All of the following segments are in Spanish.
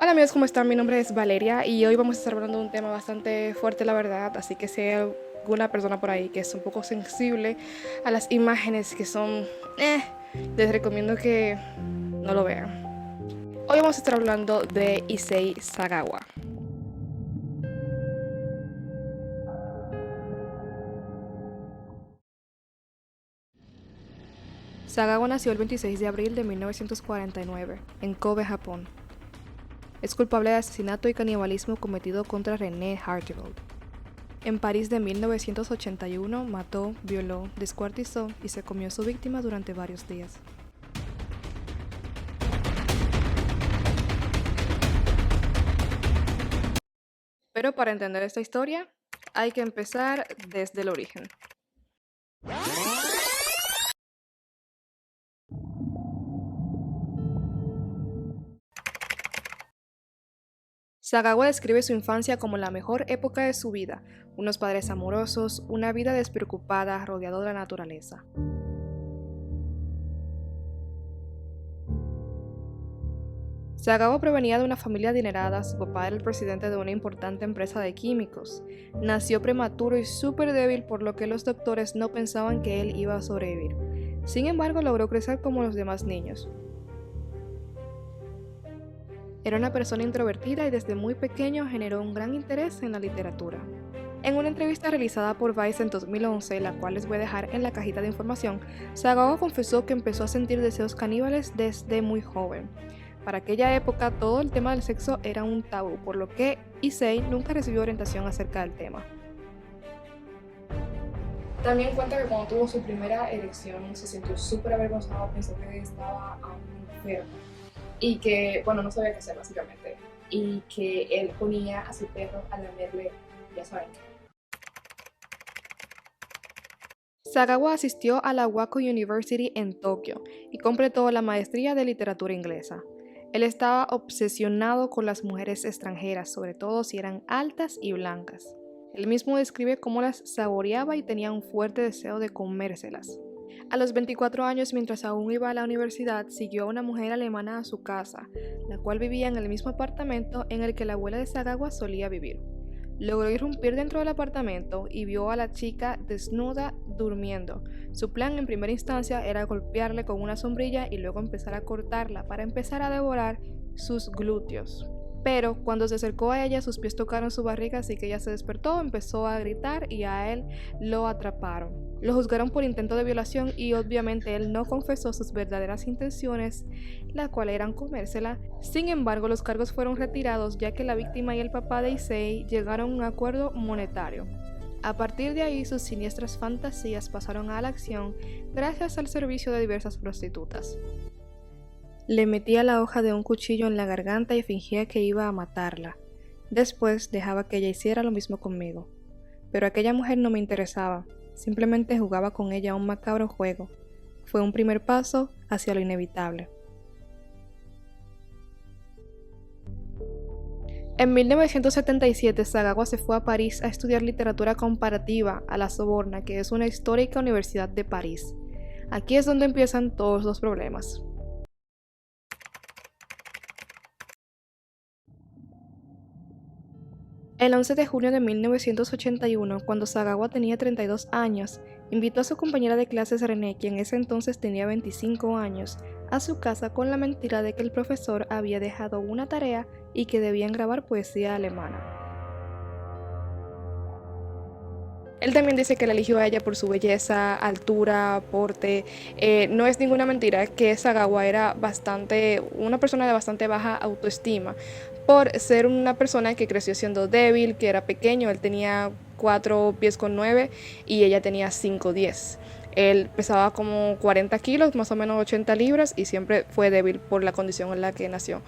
Hola amigos, ¿cómo están? Mi nombre es Valeria y hoy vamos a estar hablando de un tema bastante fuerte, la verdad, así que si hay alguna persona por ahí que es un poco sensible a las imágenes que son, les recomiendo que no lo vean. Hoy vamos a estar hablando de Issei Sagawa. Sagawa nació el 26 de abril de 1949 en Kobe, Japón. Es culpable de asesinato y canibalismo cometido contra René Hartgold. En París de 1981 mató, violó, descuartizó y se comió a su víctima durante varios días. Pero para entender esta historia hay que empezar desde el origen. Sagawa describe su infancia como la mejor época de su vida, unos padres amorosos, una vida despreocupada rodeado de la naturaleza. Sagawa provenía de una familia adinerada, su papá era el presidente de una importante empresa de químicos. Nació prematuro y súper débil, por lo que los doctores no pensaban que él iba a sobrevivir. Sin embargo, logró crecer como los demás niños. Era una persona introvertida y desde muy pequeño generó un gran interés en la literatura. En una entrevista realizada por Vice en 2011, la cual les voy a dejar en la cajita de información, Sagawa confesó que empezó a sentir deseos caníbales desde muy joven. Para aquella época, todo el tema del sexo era un tabú, por lo que Issei nunca recibió orientación acerca del tema. También cuenta que cuando tuvo su primera erección se sintió súper avergonzado, pensó que estaba aún enfermo y que, bueno, no sabía qué hacer básicamente, y que él ponía a su perro a lamerle, ya saben. Sagawa asistió a la Wako University en Tokio y completó la maestría de literatura inglesa. Él estaba obsesionado con las mujeres extranjeras, sobre todo si eran altas y blancas. Él mismo describe cómo las saboreaba y tenía un fuerte deseo de comérselas. A los 24 años, mientras aún iba a la universidad, siguió a una mujer alemana a su casa, la cual vivía en el mismo apartamento en el que la abuela de Sagawa solía vivir. Logró irrumpir dentro del apartamento y vio a la chica desnuda durmiendo. Su plan en primera instancia era golpearle con una sombrilla y luego empezar a cortarla para empezar a devorar sus glúteos. Pero cuando se acercó a ella, sus pies tocaron su barriga, así que ella se despertó, empezó a gritar y a él lo atraparon. Lo juzgaron por intento de violación y obviamente él no confesó sus verdaderas intenciones, la cual eran comérsela. Sin embargo, los cargos fueron retirados ya que la víctima y el papá de Issei llegaron a un acuerdo monetario. A partir de ahí, sus siniestras fantasías pasaron a la acción gracias al servicio de diversas prostitutas. Le metía la hoja de un cuchillo en la garganta y fingía que iba a matarla. Después dejaba que ella hiciera lo mismo conmigo. Pero aquella mujer no me interesaba, simplemente jugaba con ella un macabro juego. Fue un primer paso hacia lo inevitable. En 1977, Sagawa se fue a París a estudiar literatura comparativa a la Sorbona, que es una histórica universidad de París. Aquí es donde empiezan todos los problemas. El 11 de junio de 1981, cuando Sagawa tenía 32 años, invitó a su compañera de clases René, quien en ese entonces tenía 25 años, a su casa con la mentira de que el profesor había dejado una tarea y que debían grabar poesía alemana. Él también dice que la eligió a ella por su belleza, altura, porte. No es ninguna mentira que Sagawa era una persona de bastante baja autoestima, por ser una persona que creció siendo débil, que era pequeño. Él tenía 4 pies con 9 y ella tenía 5'10". Él pesaba como 40 kilos, más o menos 80 libras, y siempre fue débil por la condición en la que nació.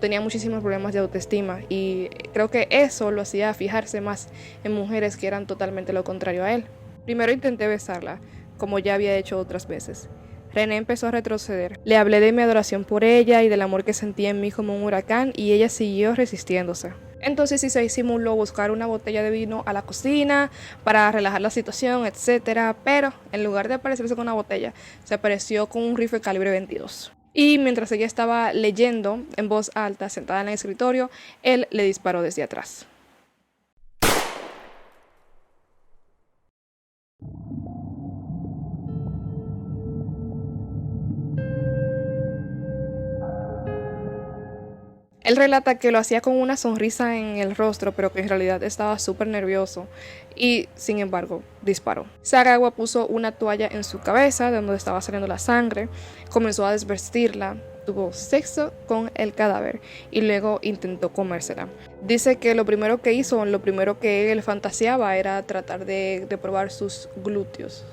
Tenía muchísimos problemas de autoestima y creo que eso lo hacía fijarse más en mujeres que eran totalmente lo contrario a él. Primero intenté besarla, como ya había hecho otras veces. René empezó a retroceder. Le hablé de mi adoración por ella y del amor que sentía en mí como un huracán, y ella siguió resistiéndose. Entonces sí se simuló buscar una botella de vino a la cocina para relajar la situación, etcétera, pero en lugar de aparecerse con una botella, se apareció con un rifle calibre 22. Y mientras ella estaba leyendo en voz alta, sentada en el escritorio, él le disparó desde atrás. Él relata que lo hacía con una sonrisa en el rostro, pero que en realidad estaba súper nervioso y, sin embargo, disparó. Sagawa puso una toalla en su cabeza, de donde estaba saliendo la sangre, comenzó a desvestirla, tuvo sexo con el cadáver y luego intentó comérsela. Dice que lo primero que hizo, lo primero que él fantaseaba era tratar de probar sus glúteos.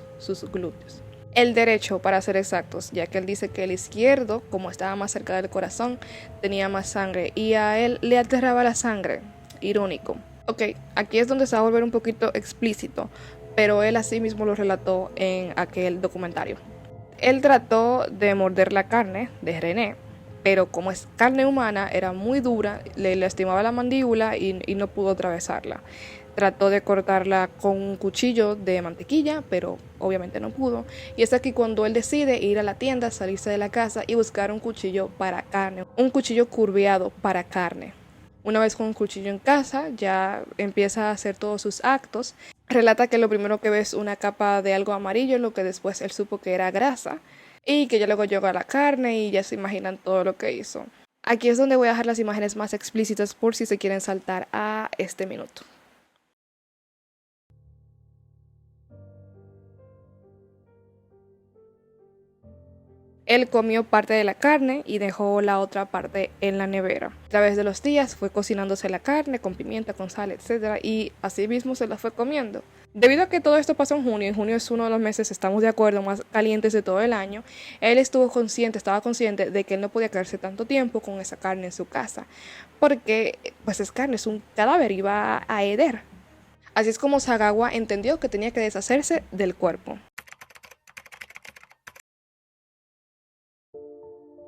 El derecho, para ser exactos, ya que él dice que el izquierdo, como estaba más cerca del corazón, tenía más sangre y a él le aterraba la sangre. Irónico. Ok, aquí es donde se va a volver un poquito explícito, pero él así mismo lo relató en aquel documentario. Él trató de morder la carne de René, pero como es carne humana, era muy dura, le lastimaba la mandíbula y no pudo atravesarla. Trató de cortarla con un cuchillo de mantequilla, pero obviamente no pudo. Y es aquí cuando él decide ir a la tienda, salirse de la casa y buscar un cuchillo para carne, un cuchillo curveado para carne. Una vez con un cuchillo en casa, ya empieza a hacer todos sus actos. Relata que lo primero que ve es una capa de algo amarillo, lo que después él supo que era grasa, y que ya luego llegó a la carne y ya se imaginan todo lo que hizo. Aquí es donde voy a dejar las imágenes más explícitas por si se quieren saltar a este minuto. Él comió parte de la carne y dejó la otra parte en la nevera. A través de los días fue cocinándose la carne con pimienta, con sal, etc. Y así mismo se la fue comiendo. Debido a que todo esto pasó en junio es uno de los meses, estamos de acuerdo, más calientes de todo el año, él estaba consciente de que él no podía quedarse tanto tiempo con esa carne en su casa, porque pues es carne, es un cadáver, iba a heder. Así es como Sagawa entendió que tenía que deshacerse del cuerpo.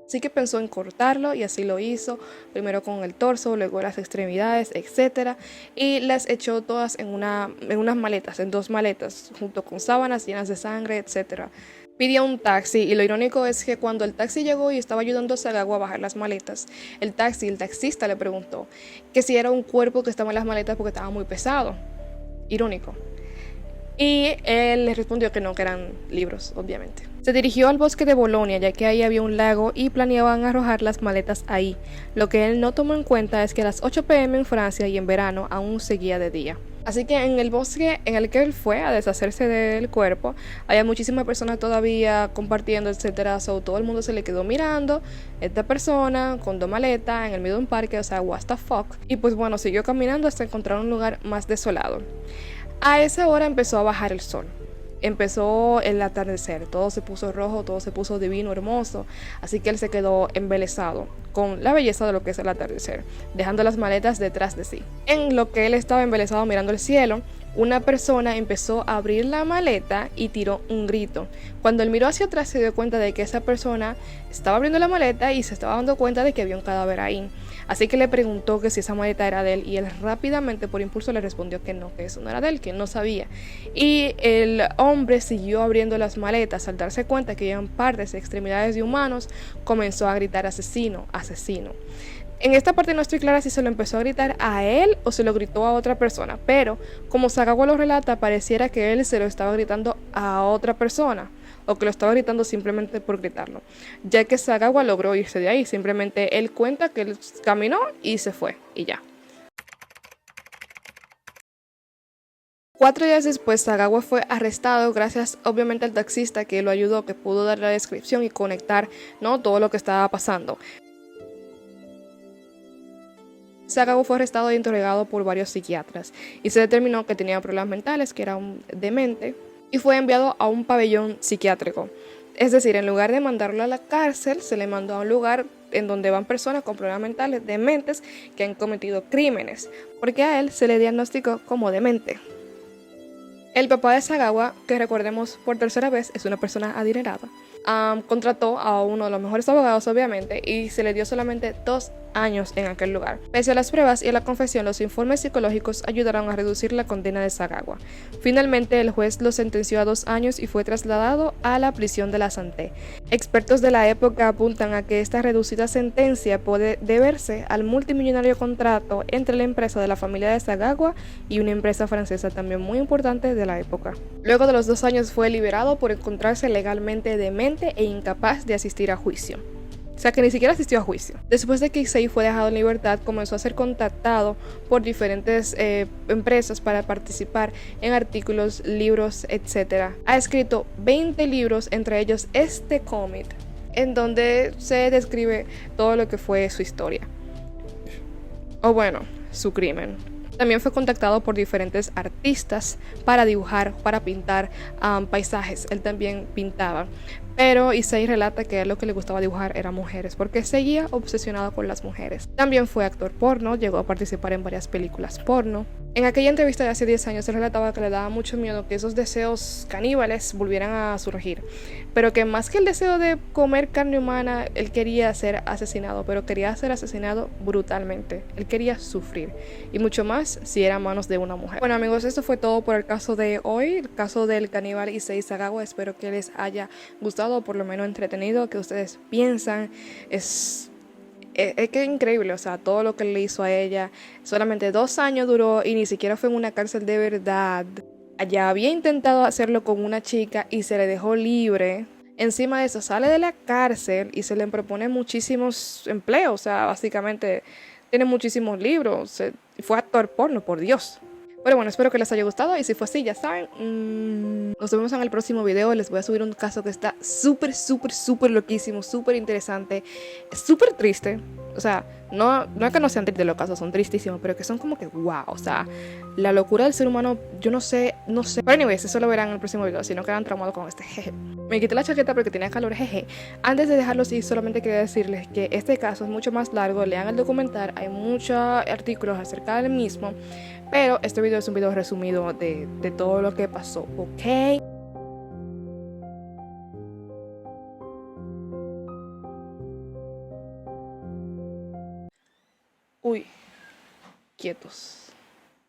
Así que pensó en cortarlo y así lo hizo, primero con el torso, luego las extremidades, etc. Y las echó todas en unas maletas, en 2 maletas, junto con sábanas llenas de sangre, etc. Pidió un taxi y lo irónico es que cuando el taxi llegó y estaba ayudando a Sagawa a bajar las maletas, el taxista le preguntó que si era un cuerpo que estaba en las maletas porque estaba muy pesado. Irónico. Y él les respondió que no, que eran libros, obviamente. Se dirigió al bosque de Bolonia, ya que ahí había un lago y planeaban arrojar las maletas ahí. Lo que él no tomó en cuenta es que a las 8 p.m. en Francia y en verano aún seguía de día. Así que en el bosque en el que él fue a deshacerse del cuerpo, había muchísimas personas todavía compartiendo, etc. Todo el mundo se le quedó mirando, esta persona con 2 maletas en el medio de un parque, o sea, what the fuck. Y pues bueno, siguió caminando hasta encontrar un lugar más desolado. A esa hora empezó a bajar el sol. Empezó el atardecer, todo se puso rojo, todo se puso divino, hermoso, así que él se quedó embelesado con la belleza de lo que es el atardecer, dejando las maletas detrás de sí. En lo que él estaba embelesado mirando el cielo, una persona empezó a abrir la maleta y tiró un grito. Cuando él miró hacia atrás se dio cuenta de que esa persona estaba abriendo la maleta y se estaba dando cuenta de que había un cadáver ahí. Así que le preguntó que si esa maleta era de él y él rápidamente por impulso le respondió que no, que eso no era de él, que él no sabía. Y el hombre siguió abriendo las maletas. Al darse cuenta que habían partes y extremidades de humanos, comenzó a gritar asesino, asesino. En esta parte no estoy clara si se lo empezó a gritar a él o se lo gritó a otra persona, pero como Sagawa lo relata, pareciera que él se lo estaba gritando a otra persona o que lo estaba gritando simplemente por gritarlo, ya que Sagawa logró irse de ahí, simplemente él cuenta que él caminó y se fue y ya. 4 días después, Sagawa fue arrestado gracias obviamente al taxista que lo ayudó, que pudo dar la descripción y conectar, ¿no?, todo lo que estaba pasando. Sagawa fue arrestado e interrogado por varios psiquiatras y se determinó que tenía problemas mentales, que era un demente, y fue enviado a un pabellón psiquiátrico. Es decir, en lugar de mandarlo a la cárcel, se le mandó a un lugar en donde van personas con problemas mentales, dementes, que han cometido crímenes, porque a él se le diagnosticó como demente. El papá de Sagawa, que recordemos por tercera vez, es una persona adinerada, contrató a uno de los mejores abogados, obviamente, y se le dio solamente 2 años en aquel lugar. Pese a las pruebas y a la confesión, los informes psicológicos ayudaron a reducir la condena de Sagawa. Finalmente, el juez lo sentenció a 2 años y fue trasladado a la prisión de la Santé. Expertos de la época apuntan a que esta reducida sentencia puede deberse al multimillonario contrato entre la empresa de la familia de Sagawa y una empresa francesa también muy importante de la época. Luego de los 2 años fue liberado por encontrarse legalmente demente e incapaz de asistir a juicio. O sea que ni siquiera asistió a juicio. Después de que Issei fue dejado en libertad, comenzó a ser contactado por diferentes empresas para participar en artículos, libros, etc. Ha escrito 20 libros, entre ellos este cómic, en donde se describe todo lo que fue su historia. O bueno, su crimen. También fue contactado por diferentes artistas para dibujar, para pintar paisajes. Él también pintaba. Pero Issei relata que a él lo que le gustaba dibujar eran mujeres, porque seguía obsesionado con las mujeres. También fue actor porno, llegó a participar en varias películas porno. En aquella entrevista de hace 10 años, él relataba que le daba mucho miedo que esos deseos caníbales volvieran a surgir, pero que más que el deseo de comer carne humana, él quería ser asesinado, pero quería ser asesinado brutalmente. Él quería sufrir, y mucho más si era a manos de una mujer. Bueno amigos, esto fue todo por el caso de hoy, el caso del caníbal Issei Sagawa. Espero que les haya gustado, o por lo menos entretenido, que ustedes piensan. Es que es increíble, o sea, todo lo que le hizo a ella. Solamente 2 años duró y ni siquiera fue en una cárcel de verdad. Ya había intentado hacerlo con una chica y se le dejó libre. Encima de eso, sale de la cárcel y se le propone muchísimos empleos. O sea, básicamente tiene muchísimos libros. Fue actor porno, por Dios. Pero bueno, espero que les haya gustado y si fue así, ya saben, nos vemos en el próximo video. Les voy a subir un caso que está súper, súper, súper loquísimo, súper interesante, súper triste. O sea, no es que no sean tristes los casos, son tristísimos, pero que son como que wow, o sea, la locura del ser humano, yo no sé. Pero anyways, eso lo verán en el próximo video, si no quedan traumados con este, jeje. Me quité la chaqueta porque tenía calor, jeje. Antes de dejarlo así, solamente quería decirles que este caso es mucho más largo, lean el documental, hay muchos artículos acerca del mismo, pero este video es un video resumido de todo lo que pasó, ¿ok? Uy, quietos.